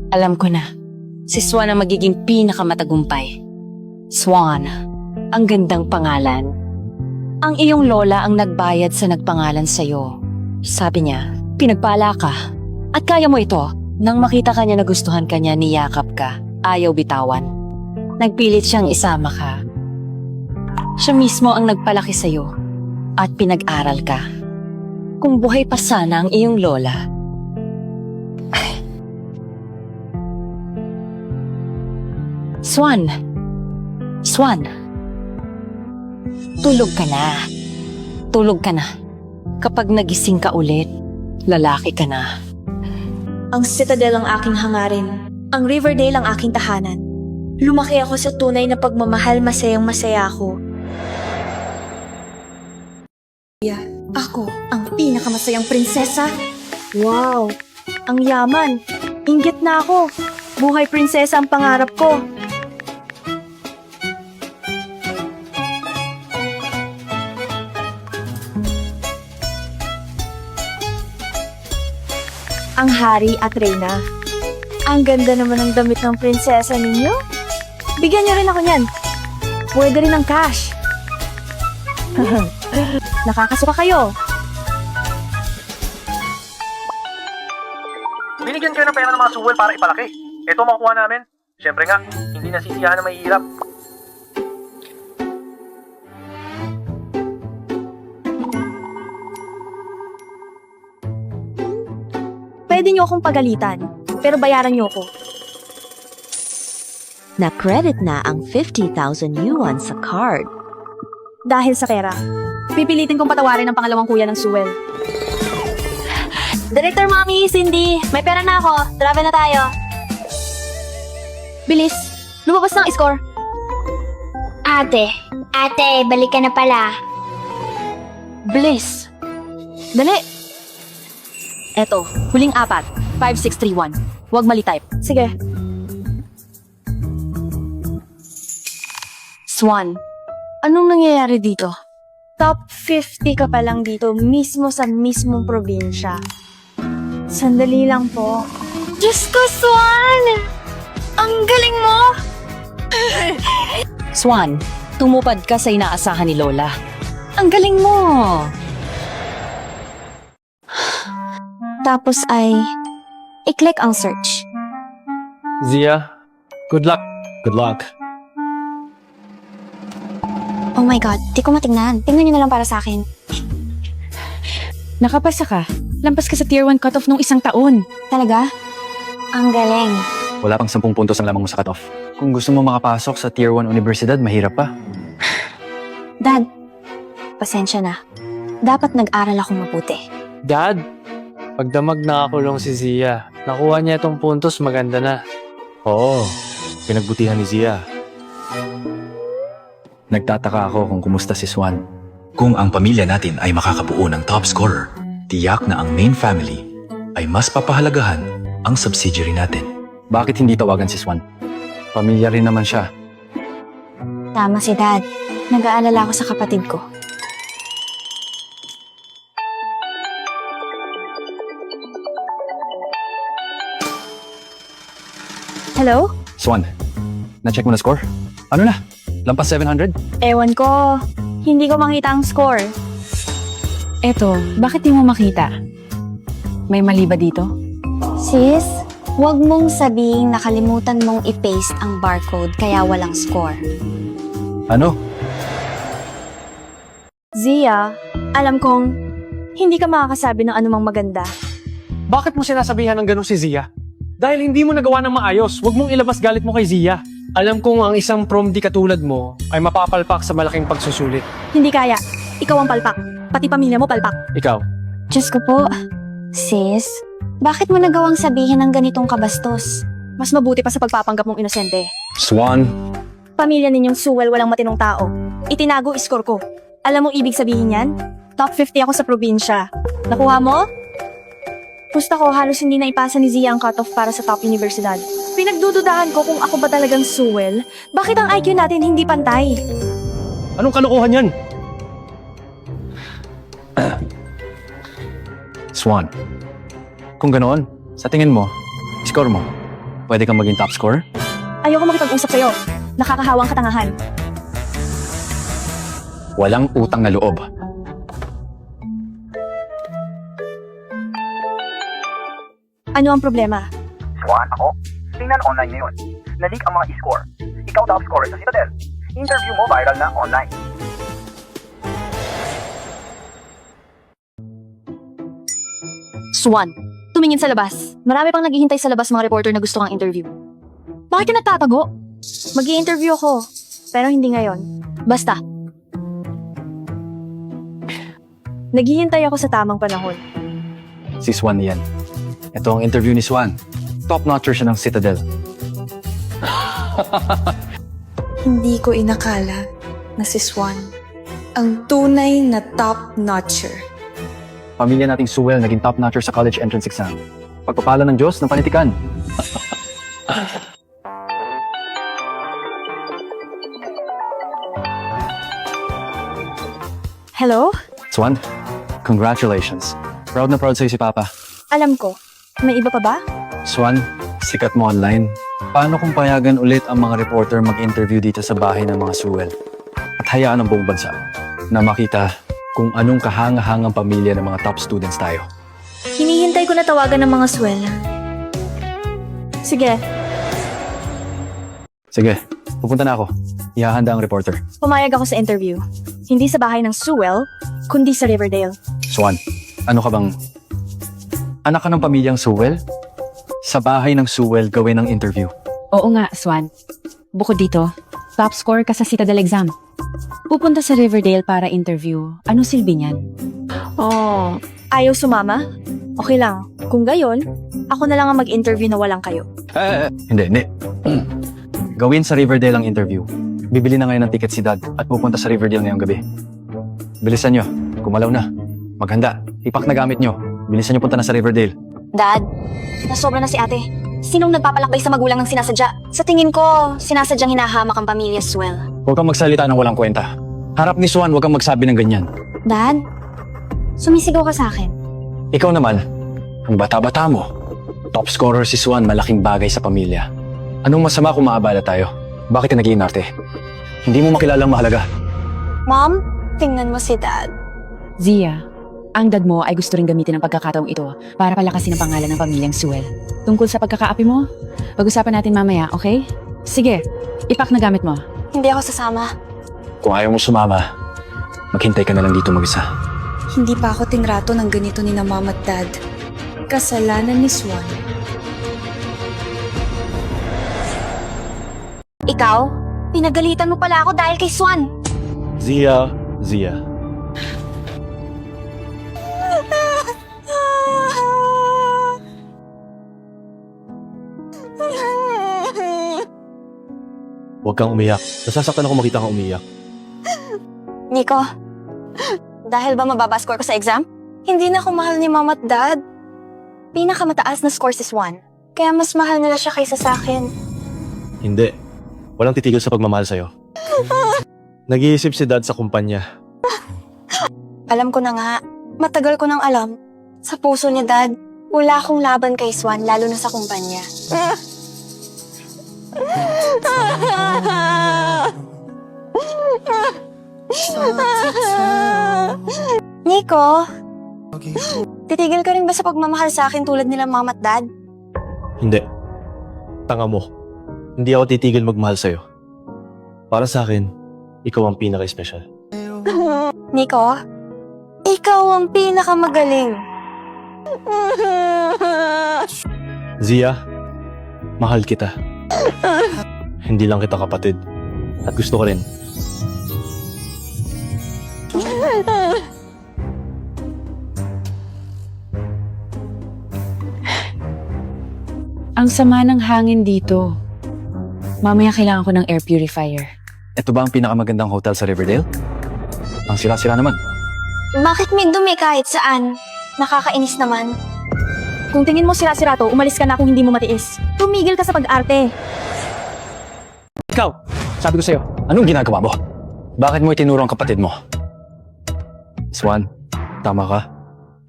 Alam ko na. Si Swan ang magiging pinakamatagumpay. Swan, ang gandang pangalan. Ang iyong lola ang nagbayad sa nagpangalan sa'yo. Sabi niya, pinagpala ka. At kaya mo ito. Nang makita ka niya na gustuhan ka niya, niyakap ka. Ayaw bitawan. Nagpilit siyang isama ka. Siya mismo ang nagpalaki sa'yo. At pinag-aral ka. Kung buhay pa sana ang iyong lola. Swan. Swan. Tulog ka na. Tulog ka na. Kapag nagising ka ulit, lalaki ka na. Ang Citadel ang aking hangarin. Ang Riverdale ang aking tahanan. Lumaki ako sa tunay na pagmamahal, masayang masaya ako. Ako, ang pinakamasayang prinsesa. Wow, ang yaman. Inggit na ako. Buhay prinsesa ang pangarap ko. Ang hari at reyna. Ang ganda naman ng damit ng prinsesa ninyo. Bigyan niyo rin ako niyan. Pwede rin ng cash. Nakakasuka kayo. Binigyan kayo ng pera ng mga suwel para ipalaki. Ito ang makukuha namin. Siyempre nga, hindi nasisiyahan na mahihirap. Pwede niyo akong pagalitan, pero bayaran niyo ako. Na-credit na ang 50,000 yuan sa card. Dahil sa pera. Pipilitin kong patawarin ang pangalawang kuya ng Suwel. Director Mommy, Cindy, may pera na ako. Travel na tayo. Bilis, lumabas na ang score. Ate, balik ka na pala. Bliss. Dali. Eto, huling apat. 5631. Huwag mali-type. Sige. Swan, anong nangyayari dito? Top 50 ka pa lang dito, mismo sa mismong probinsya. Sandali lang po. Diyos ko, Swan! Ang galing mo! Swan, tumupad ka sa inaasahan ni Lola. Ang galing mo! Tapos ay, i-click ang search. Zia, good luck. Good luck. Oh my God, di ko matingnan. Tingnan niyo na lang para sa akin. Nakapasa ka. Lampas ka sa Tier 1 cutoff nung isang taon. Talaga? Ang galing. Wala pang 10 puntos ang lamang mo sa cutoff. Kung gusto mo makapasok sa Tier 1 Universidad, mahirap pa. Dad, pasensya na. Dapat nag-aral ako mabuti. Dad, pagdamag nakakulong si Zia. Nakuha niya itong puntos, maganda na. Oo, pinagbutihan ni Zia. Nagtataka ako kung kumusta si Swan. Kung ang pamilya natin ay makakabuo ng top scorer, tiyak na ang main family ay mas papahalagahan ang subsidiary natin. Bakit hindi tawagan si Swan? Pamilya rin naman siya. Tama si Dad. Nag-aalala ako sa kapatid ko. Hello? Swan, na-check mo na score? Ano na? Lampas 700? Ewan ko. Hindi ko makita ang score. Eto, bakit di mo makita? May mali ba dito? Sis, huwag mong sabihin nakalimutan mong i-paste ang barcode kaya walang score. Ano? Zia, alam kong hindi ka makakasabi ng anumang maganda. Bakit mo sinasabihan ng ganun si Zia? Dahil hindi mo nagawa ng maayos, huwag mong ilabas galit mo kay Zia. Alam kong ang isang prom di katulad mo ay mapapalpak sa malaking pagsusulit. Hindi kaya. Ikaw ang palpak. Pati pamilya mo palpak. Ikaw, Diyos ko po. Sis, bakit mo nagawang sabihin ng ganitong kabastos? Mas mabuti pa sa pagpapanggap mong inosente. Swan, Pamilya ninyong Suwel walang matinong tao. Itinago iskor ko. Alam mo ibig sabihin yan? Top 50 ako sa probinsya. Nakuha mo? Gusto ko halos hindi na ipasa ni Zia ang cutoff para sa top universidad. Pinagdududahan ko kung ako ba talagang Suwel. Bakit ang IQ natin hindi pantay? anong kalokohan yan? Swan. Kung ganoon, sa tingin mo, score mo, pwede kang maging top scorer? Ayoko makipag-usap sa'yo. Nakakahawang katangahan. Walang utang na loob. Ano ang problema? Swan, ako? Tingnan online ngayon. Na-leak ang mga e-score. Ikaw top scorer sa Citadel. Interview mo viral na online. Swan, tumingin sa labas. Marami pang naghihintay sa labas mga reporter na gusto kang interview. Bakit ka nagtatago? Mag-i-interview ako, pero hindi ngayon. Basta. Naghihintay ako sa tamang panahon. Si Swan yan. Ito ang interview ni Swan. Top-notcher siya ng Citadel. Hindi ko inakala na si Swan ang tunay na top-notcher. Pamilya nating Sewell naging top-notcher sa college entrance exam. Pagpapala ng Diyos ng panitikan. Hello? Swan, congratulations. Proud na proud sa'yo si Papa. Alam ko. May iba pa ba? Swan, sikat mo online. Paano kung payagan ulit ang mga reporter mag-interview dito sa bahay ng mga Sewell? At hayaan ang buong bansa na makita kung anong kahanga-hangang pamilya ng mga top students tayo. Hinihintay ko na tawagan ng mga swell. Sige, Sige, pupunta na ako. Ihahanda ang reporter. pumayag ako sa interview. Hindi sa bahay ng Sewell, kundi sa Riverdale. Swan, ano ka bang... Anak ka ng pamilyang Sewell? Sa bahay ng Sewell gawin ang interview. Oo nga, Swan. Bukod dito, top score ka sa Citadel exam. Pupunta sa Riverdale para interview. Anong silbi niyan? Oh, ayaw sumama? Okay lang. Kung gayon, ako na lang ang mag-interview na walang kayo. Hindi. Gawin sa Riverdale ang interview. Bibili na ngayon ng ticket si Dad at pupunta sa Riverdale ngayong gabi. Bilisan nyo. Kumalaw na. Maghanda. Ipak na gamit nyo. Bilisan nyo punta na sa Riverdale. Dad, nasobra na si ate. Sinong nagpapalakbay sa magulang ng sinasadya? Sa tingin ko, sinasadyang hinahamak ang pamilya Swell. Huwag kang magsalita ng walang kwenta. Harap ni Swan, huwag kang magsabi ng ganyan. Dad, sumisigaw ka sa akin. Ikaw naman, ang bata-bata mo. Top scorer si Swan, malaking bagay sa pamilya. Anong masama kung maabala tayo? Bakit ka nag-iinarte? Hindi mo makilalang mahalaga. Mom, tingnan mo si Dad. Zia, ang dad mo ay gusto rin gamitin ang pagkakataong ito para palakasin ang pangalan ng pamilyang Sewell. Tungkol sa pagkakaapi mo, pag-usapan natin mamaya, okay? Sige, ipak na gamit mo. Hindi ako sasama. Kung ayaw mo sumama, maghintay ka na lang dito mag-isa. Hindi pa ako tinrato ng ganito ni na Mom at Dad. Kasalanan ni Swan. Ikaw, pinagalitan mo pala ako dahil kay Swan. Zia. Huwag kang umiyak. Nasasaktan ako makita kang umiyak. Nico, dahil ba mababa score ko sa exam? Hindi na ako mahal ni Mom at Dad. Pinakamataas na score si Swan. Kaya mas mahal nila siya kaysa sa akin. Hindi. Walang titigil sa pagmamahal sa'yo. Nag-iisip si Dad sa kumpanya. Alam ko na nga. Matagal ko nang alam. Sa puso niya, Dad, wala akong laban kay Swan, lalo na sa kumpanya. Nico, titigil ka rin ba sa pagmamahal sa akin tulad nila Mom at Dad? Hindi. Tanga mo. Hindi ako titigil magmahal sa'yo. Para sa akin, ikaw ang pinaka-special. Nico, ikaw ang pinakamagaling. Zia, mahal kita. Hindi lang kita kapatid. At gusto ko rin. Ang sama ng hangin dito. Mamaya kailangan ko ng air purifier. Ito ba ang pinakamagandang hotel sa Riverdale? Ang sira-sira naman. Bakit may dumi kahit saan? Nakakainis naman. Kung tingin mo sira-sira to, umalis ka na kung hindi mo matiis. Tumigil ka sa pag-arte. Ikaw, sabi ko sa'yo. Anong ginagawa mo? Bakit mo itinuro ang kapatid mo? Swan, tama ka.